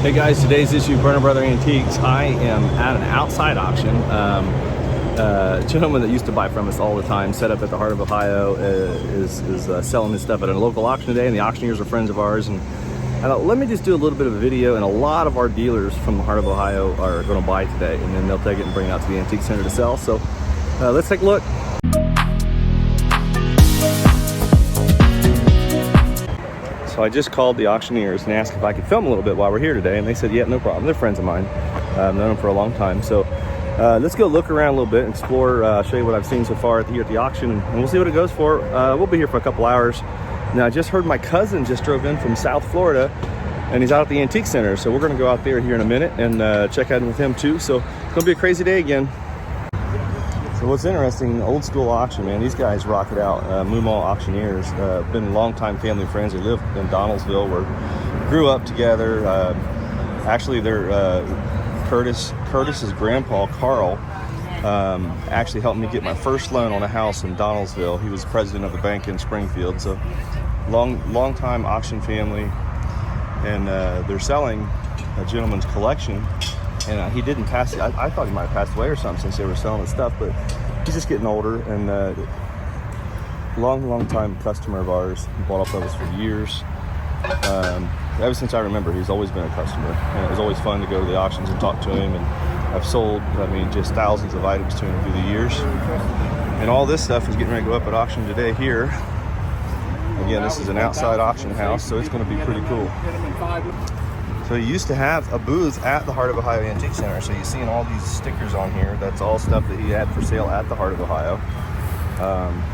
Hey guys, today's issue of Berners Brother Antiques. I am at an outside auction. A gentleman that used to buy from us all the time, set up at the heart of Ohio, is selling his stuff at a local auction today, and the auctioneers are friends of ours. And I thought, let me just do a little bit of a video, and a lot of our dealers from the heart of Ohio are going to buy today, and then they'll take it and bring it out to the antique center to sell. So let's take a look. So I just called the auctioneers and asked if I could film a little bit while we're here today, and they said, yeah, no problem. They're friends of mine. I've known them for a long time. So let's go look around a little bit and explore, show you what I've seen so far here at the auction, and we'll see what it goes for. We'll be here for a couple hours. Now, I just heard my cousin just drove in from South Florida, and he's out at the antique center. So we're going to go out there here in a minute and check out with him too. So it's going to be a crazy day again. So what's interesting, old school auction, man, these guys rock it out. Moomaw Auctioneers, been longtime family friends. They live in Donaldsville, grew up together. Actually, they're Curtis's grandpa, Carl, actually helped me get my first loan on a house in Donaldsville. He was president of the bank in Springfield. So long time auction family, and they're selling a gentleman's collection. And he didn't pass it. I thought he might have passed away or something since they were selling his stuff, but he's just getting older, and long time customer of ours. He bought off of us for years. Ever since I remember, he's always been a customer, and it was always fun to go to the auctions and talk to him. And I've sold, just thousands of items to him through the years. And all this stuff is getting ready to go up at auction today here. Again, this is an outside auction house, so it's going to be pretty cool. So he used to have a booth at the Heart of Ohio Antique Center. So you're seeing all these stickers on here. That's all stuff that he had for sale at the Heart of Ohio.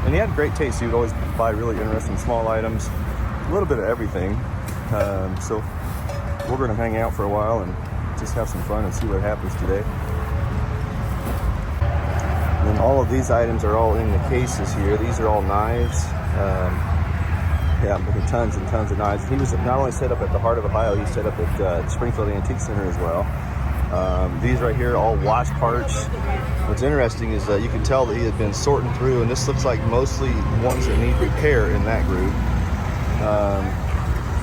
And he had great taste. He would always buy really interesting small items, a little bit of everything. So we're going to hang out for a while and just have some fun and see what happens today. And then all of these items are all in the cases here. These are all knives. Yeah, I'm looking tons and tons of knives. He was not only set up at the Heart of Ohio, he set up at Springfield Antique Center as well. These right here, all watch parts. What's interesting is that you can tell that he had been sorting through, and this looks like mostly ones that need repair in that group.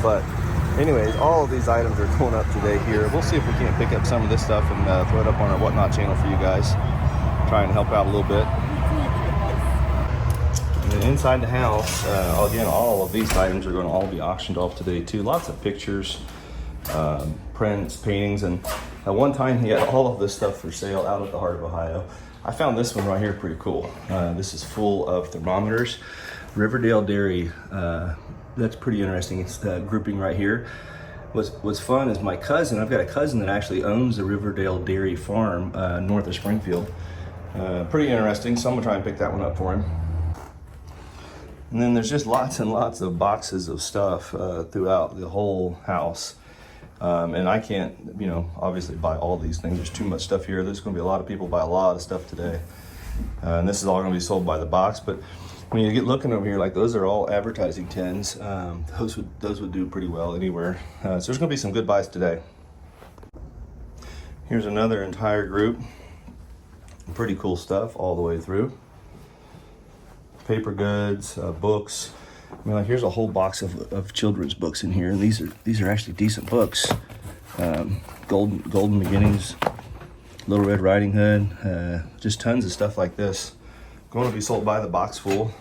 But anyways, all of these items are going up today here. We'll see if we can't pick up some of this stuff and throw it up on our Whatnot channel for you guys. Try and help out a little bit. And then inside the house, again, all of these items are going to all be auctioned off today too. Lots of pictures, prints, paintings, and at one time he had all of this stuff for sale out at the Heart of Ohio. I found this one right here pretty cool. This is full of thermometers. Riverdale Dairy, that's pretty interesting. It's the grouping right here. What's fun is my cousin, I've got a cousin that actually owns the Riverdale Dairy Farm north of Springfield. Pretty interesting, so I'm gonna try and pick that one up for him. And then there's just lots and lots of boxes of stuff throughout the whole house. And I can't, obviously buy all these things. There's too much stuff here. There's going to be a lot of people buy a lot of stuff today. And this is all going to be sold by the box. But when you get looking over here, like those are all advertising tins. Those would do pretty well anywhere. So there's going to be some good buys today. Here's another entire group. Pretty cool stuff all the way through. Paper goods, books. Here's a whole box of children's books in here, and these are actually decent books. Golden Beginnings, Little Red Riding Hood, just tons of stuff like this. Going to be sold by the box full.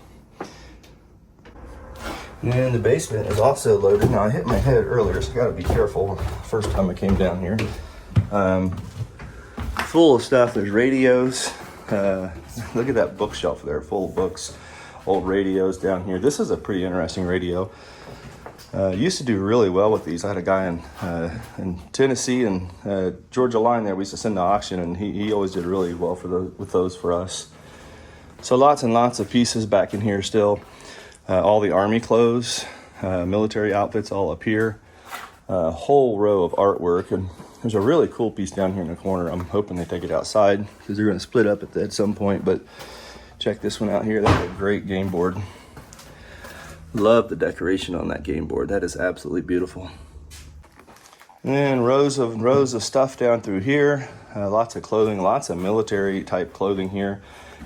And the basement is also loaded. Now I hit my head earlier, so I got to be careful. First time I came down here, full of stuff. There's radios. Look at that bookshelf there, full of books. Old radios down here. This is a pretty interesting radio. Used to do really well with these. I had a guy in Tennessee and Georgia line there. We used to send to auction, and he always did really well with those for us. So lots and lots of pieces back in here still. All the Army clothes, military outfits all up here. A whole row of artwork, and there's a really cool piece down here in the corner. I'm hoping they take it outside because they're going to split up at some point, but check this one out here. That's a great game board. Love the decoration on that game board. That is absolutely beautiful. And then rows of stuff down through here. Lots of clothing, lots of military type clothing here.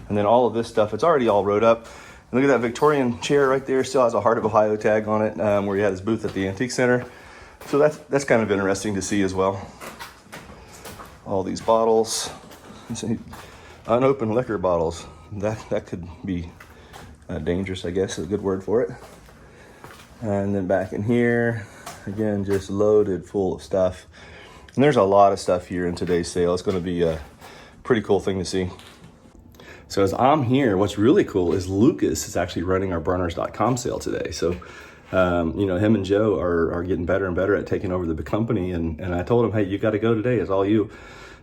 And then all of this stuff, it's already all wrote up. And look at that Victorian chair right there. Still has a Heart of Ohio tag on it, where he had his booth at the Antique Center. So that's kind of interesting to see as well. All these bottles, unopened liquor bottles. That could be dangerous, I guess is a good word for it. And then back in here, again, just loaded full of stuff. And there's a lot of stuff here in today's sale. It's going to be a pretty cool thing to see. So as I'm here, what's really cool is Lucas is actually running our Berners.com sale today. So, you know, him and Joe are getting better and better at taking over the company. And I told him, hey, you got to go today. It's all you.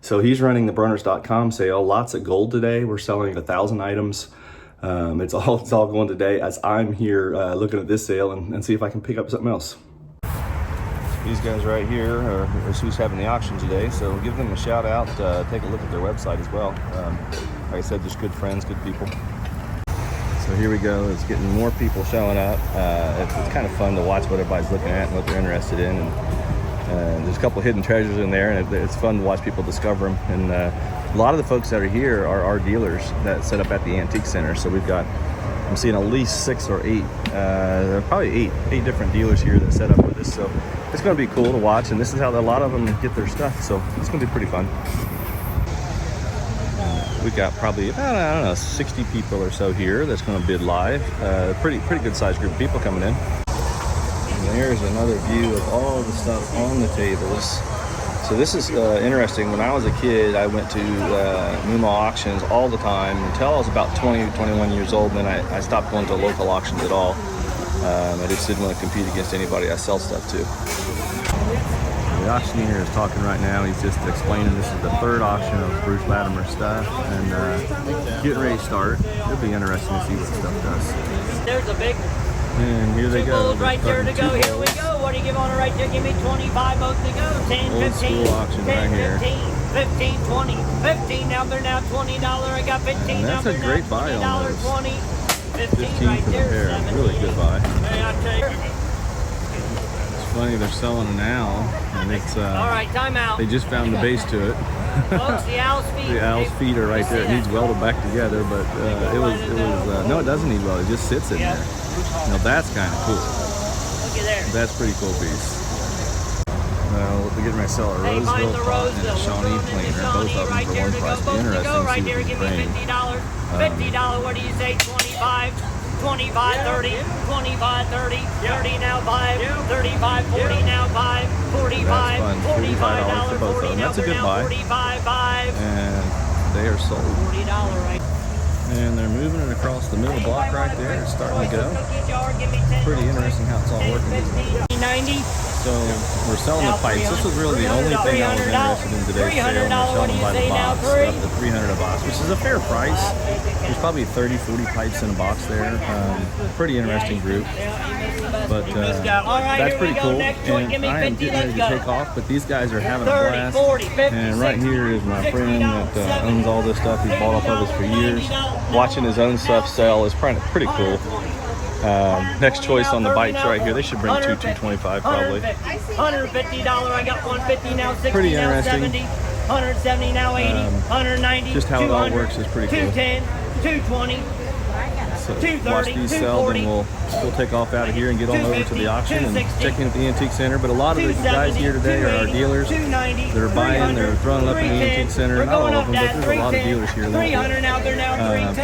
So he's running the Berners.com sale. Lots of gold today. We're selling 1,000 items. It's all going today as I'm here looking at this sale and see if I can pick up something else. These guys right here are who's having the auction today, so give them a shout out. Take a look at their website as well. Like I said, just good friends, good people. So here we go. It's getting more people showing up. It's kind of fun to watch what everybody's looking at and what they're interested in. And there's a couple hidden treasures in there, and it's fun to watch people discover them. And a lot of the folks that are here are our dealers that set up at the Antique Center. So we've got, I'm seeing at least 6 or 8, probably eight different dealers here that set up with us. So it's going to be cool to watch, and this is how a lot of them get their stuff. So it's going to be pretty fun. We've got probably about, I don't know, 60 people or so here that's going to bid live. Pretty good sized group of people coming in. And there's another view of all the stuff on the tables. So this is interesting. When I was a kid, I went to Moomaw auctions all the time until I was about 20, 21 years old. And then I stopped going to local auctions at all. I just didn't want to compete against anybody I sell stuff to. The auctioneer is talking right now. He's just explaining this is the 3rd auction of Bruce Latimer's stuff, and getting ready to start. It'll be interesting to see what stuff does. There's a big and here they go. Right there to go. Here we go. What do you give on it right there? Give me 25 both to go. 10, Old 15, school auction 10, right here. 15, 20, 15. Now they're now $20. I got 15. And that's now a great buy on those. 20. 15 right for the there. pair. 17. Really good buy. Hey, I tell you. It's funny they're selling it now, and it's All right, time out. they just found the base to it. Folks, the owl's feet. The owl's feet are right there. It needs welded back together, but it was no, it doesn't need welded. It just sits in there. Now that's kind of cool. Look at there. That's a pretty cool piece. Well, we're getting ready to sell a Hey, find Roseville the pot and a Roseville. Shawnee planer, both of them right for there one to price. go. Be Both to interesting go to right see there. what Give he's me bringing. $50. $50. What do you say? 25. 25, 30, 25, 30, 30 now 5, 35, 40 now 5, 45, $45, for both of them. That's a good buy. 45, 5. And they are sold. $40 right. And they're moving it across the middle block right there. It's starting to go. Pretty interesting how it's all working. 90. So we're selling the pipes. This was really the only thing I was interested in today's sale. We're selling them by the box, up to $300 a box, which is a fair price. There's probably 30, 40 pipes in a box there. Pretty interesting group. But that's pretty cool. And I am getting ready to take off, but these guys are having a blast. And right here is my friend that owns all this stuff. He's bought off of us for years. Watching his own stuff sell is pretty cool. Next choice on the bikes right here. They should bring 225 probably. $150. I got 150 now. 60 pretty now. interesting. 70. 170 now. 80. 190. Just how it all works is pretty cool. 210. 220. So watch these sell, then we'll take off out of here and get on over to the auction and check in at the Antique Center. But a lot of the guys here today are our dealers that are buying. They're throwing up in the Antique Center. Not all of them, but there's a lot of dealers here.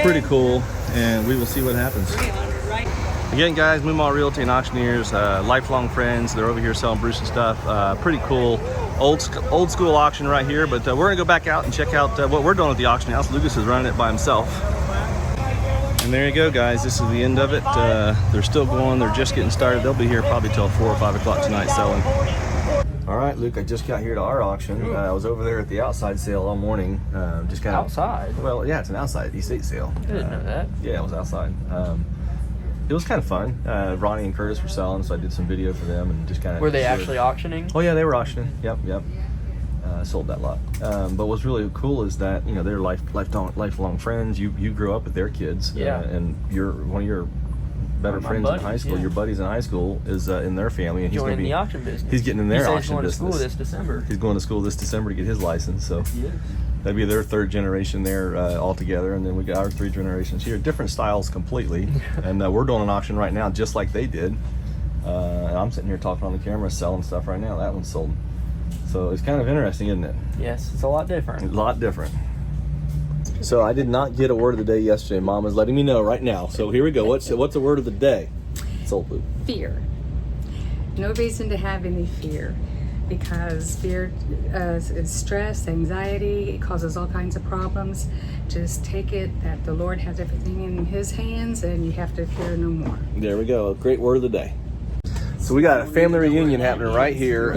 Pretty cool, and we will see what happens. Again, guys, Moomaw Realty and Auctioneers, lifelong friends. They're over here selling Bruce's stuff. Pretty cool, old school auction right here. But we're gonna go back out and check out what we're doing at the auction house. Lucas is running it by himself. And there you go, guys. This is the end of it. They're still going. They're just getting started. They'll be here probably till 4 or 5 o'clock tonight selling. All right, Luke, I just got here to our auction. I was over there at the outside sale all morning. Just kind of Outside? Well, yeah, it's an outside estate sale. I didn't know that. Yeah, it was outside. It was kind of fun. Ronnie and Curtis were selling, so I did some video for them and just kind of. Were they actually auctioning? Oh yeah, they were auctioning. Yep. Sold that lot. But what's really cool is that they're lifelong friends. You grew up with their kids. Yeah. And one of your better friends in high school. Yeah. Your buddies in high school is in their family, and he's going to be the auction business. He's getting in their auction business. business. He's going to school this December. He's going to school this December to get his license. So. Yeah. That'd be their 3rd generation there all together, and then we got our 3 generations here. Different styles completely, and we're doing an auction right now just like they did. And I'm sitting here talking on the camera, selling stuff right now. That one's sold. So it's kind of interesting, isn't it? Yes, it's a lot different. A lot different. So I did not get a word of the day yesterday. Mom is letting me know right now. So here we go. What's the word of the day? Soul food. Fear. No reason to have any fear, because fear is stress, anxiety. It causes all kinds of problems. Just take it that the Lord has everything in His hands, and you have to fear no more. There we go. Great word of the day. So we got a family reunion happening right here.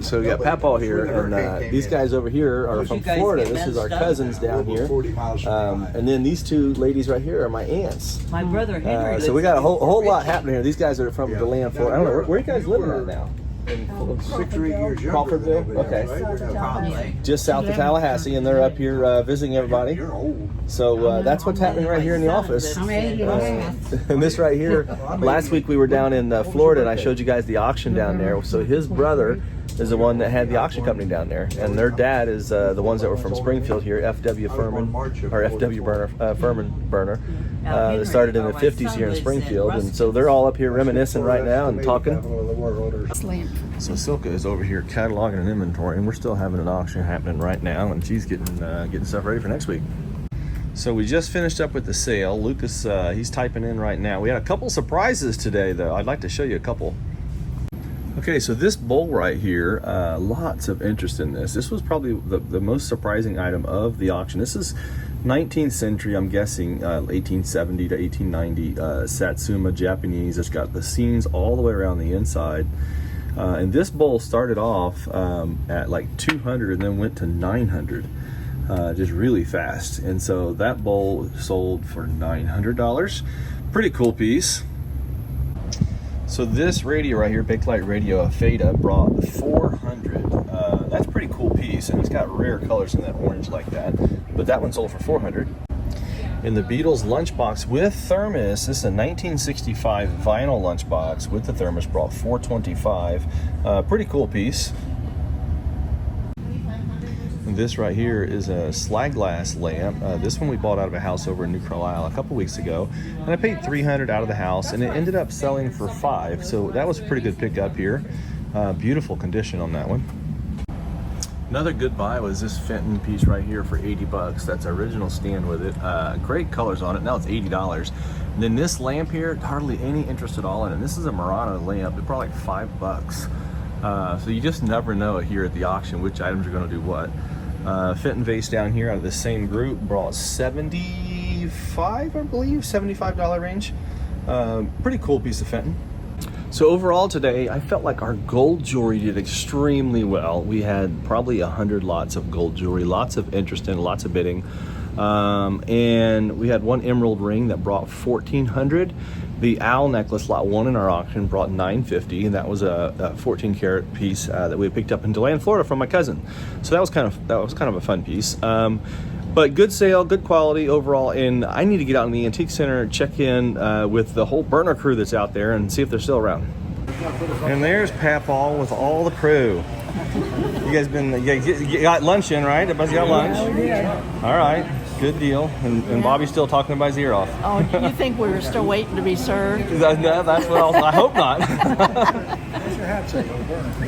So we got Papaw here, and these guys over here are from Florida. This is our cousins down here. And then these two ladies right here are my aunts. My brother Henry. So we got a whole lot happening here. These guys are from DeLand, Florida. I don't know, where are you guys living at now? 6 or 8 years younger. Crawfordville? Okay. Just south of Tallahassee, and they're up here visiting everybody. So that's what's happening right here in the office. And this right here, last week we were down in Florida, and I showed you guys the auction down there. So his brother is the one that had the auction company down there, and their dad is the ones that were from Springfield here, F.W. Furman, or F.W. Burner. That started in the 50s here in Springfield, and so they're all up here reminiscing right now and talking. So Silka is over here cataloging an inventory, and we're still having an auction happening right now, and she's getting stuff ready for next week. So we just finished up with the sale. Lucas, he's typing in right now. We had a couple surprises today, though. I'd like to show you a couple. Okay, so this bowl right here, lots of interest in this. This was probably the most surprising item of the auction. This is 19th century, I'm guessing 1870 to 1890 Satsuma Japanese. It's got the scenes all the way around the inside. And this bowl started off at like 200 and then went to 900, just really fast. And so that bowl sold for $900. Pretty cool piece. So this radio right here, Bakelite radio, a Feta, brought 400. That's a pretty cool piece, and it's got rare colors in that orange like that. But that one sold for 400. In the Beatles lunchbox with thermos, this is a 1965 vinyl lunchbox with the thermos, brought 425. Pretty cool piece. And this right here is a slag glass lamp. This one we bought out of a house over in New Carlisle a couple weeks ago, and I paid $300 out of the house, and it ended up selling for $5. So that was a pretty good pickup here. Beautiful condition on that one. Another good buy was this Fenton piece right here for $80. That's original stand with it. Great colors on it. Now it's $80. And then this lamp here, hardly any interest at all in it. This is a Murano lamp. It's probably like $5. So you just never know here at the auction which items are going to do what. Fenton vase down here out of the same group brought $75, I believe, $75 range. Pretty cool piece of Fenton. So overall today, I felt like our gold jewelry did extremely well. We had probably 100 lots of gold jewelry, lots of interest in, lots of bidding. And we had one emerald ring that brought $1,400. The owl necklace, lot 1 in our auction, brought $950, and that was a 14 karat piece that we picked up in DeLand, Florida from my cousin. So that was kind of a fun piece. But good sale, good quality overall, and I need to get out in the antique center, check in with the whole Berner crew that's out there and see if they're still around. And there's Papaw with all the crew. You guys you got lunch in, right? Everybody's got lunch? Yeah, we did. All right, good deal. And Bobby's still talking about his ear off. Oh, you think we were still waiting to be served? No, that's what I hope not. What's your hat say?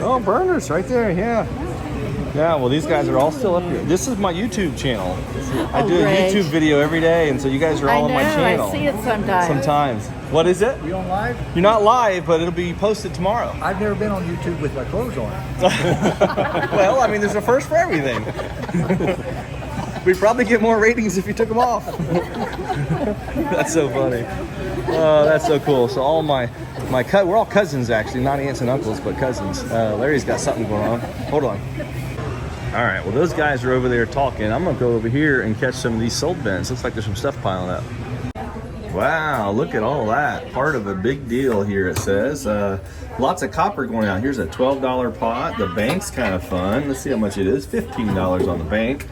Oh, Berners right there, yeah. Yeah, well, these guys are all still up here. This is my YouTube channel. I do a great. YouTube video every day, and so you guys are all on my channel. I see it sometimes. Sometimes. What is it? You on live? You're not live, but it'll be posted tomorrow. I've never been on YouTube with my clothes on. Well, I mean, there's a first for everything. We'd probably get more ratings if you took them off. That's so funny. Oh, that's so cool. So all we're all cousins actually, not aunts and uncles, but cousins. Larry's got something going on. Hold on. All right, well, those guys are over there talking. I'm gonna go over here and catch some of these sold bins. Looks like there's some stuff piling up. Wow, look at all that. Part of a big deal here, it says. Lots of copper going out. Here's a $12 pot. The bank's kind of fun. Let's see how much it is. $15 on the bank.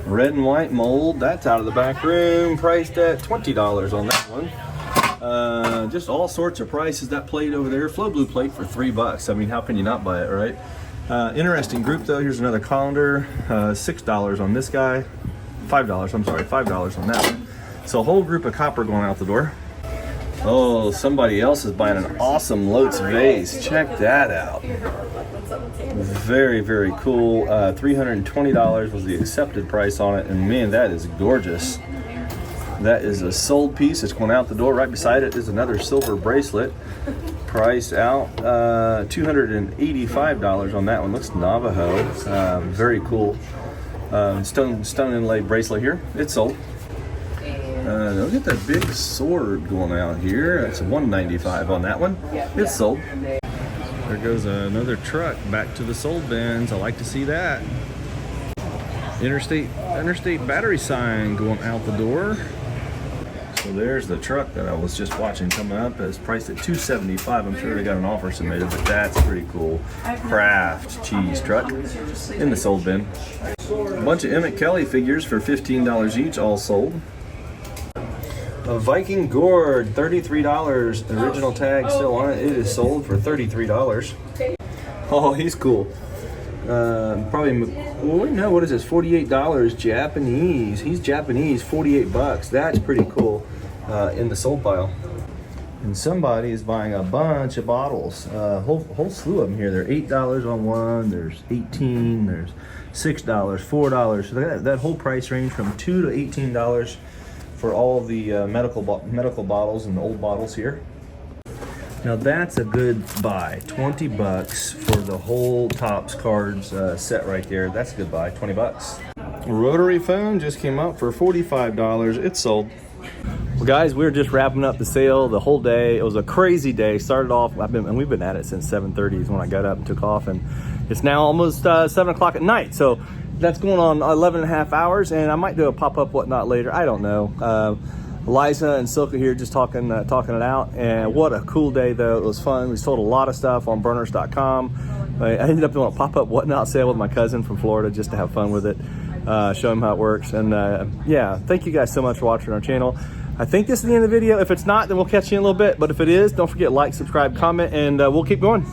Red and white mold, that's out of the back room. Priced at $20 on that one. Just all sorts of prices. That plate over there, Flow Blue plate for $3. I mean, how can you not buy it, right? Interesting group though. Here's another colander, $6 on this guy, $5, I'm sorry, $5 on that one. So a whole group of copper going out the door. Oh, somebody else is buying an awesome Lotz vase. Check that out. Very, very cool. $320 was the accepted price on it, and man, that is gorgeous. That is a sold piece. It's going out the door. Right beside it is another silver bracelet, priced out $285 on that one. Looks Navajo. Very cool. Stone inlay bracelet here. It's sold. Look at that big sword going out here. That's $195 on that one. It's sold. There goes another truck back to the sold bins. I like to see that. Interstate battery sign going out the door. So there's the truck that I was just watching coming up. It's priced at $275. I'm sure they got an offer submitted, but that's pretty cool. Kraft cheese truck in the sold bin. A bunch of Emmett Kelly figures for $15 each, all sold. A Viking gourd, $33. The original tag still on it. It is sold for $33. Oh, he's cool. Probably, well, wait, no, what is this? $48 Japanese. He's Japanese, $48. That's pretty cool in the sold pile. And somebody is buying a bunch of bottles. Whole slew of them here. They're $8 on one. There's $18. There's $6, $4. So that whole price range from $2 to $18 for all the medical bottles and the old bottles here. Now that's a good buy. $20 for the whole Topps cards set right there. That's a good buy. $20. Rotary phone just came up for $45. It's sold. Well, guys, we're just wrapping up the sale the whole day. It was a crazy day. Started off, we've been at it since 7:30 is when I got up and took off, and it's now almost 7 o'clock at night. So that's going on 11 and a half hours, and I might do a pop-up whatnot later. I don't know. Liza and Silka here just talking it out, and what a cool day though. It was fun. We sold a lot of stuff on Berners.com. I ended up doing a pop-up whatnot sale with my cousin from Florida just to have fun with it, show him how it works. And yeah, thank you guys so much for watching our channel. I think this is the end of the video. If it's not, then we'll catch you in a little bit, but if it is, don't forget, like, subscribe, comment, and we'll keep going.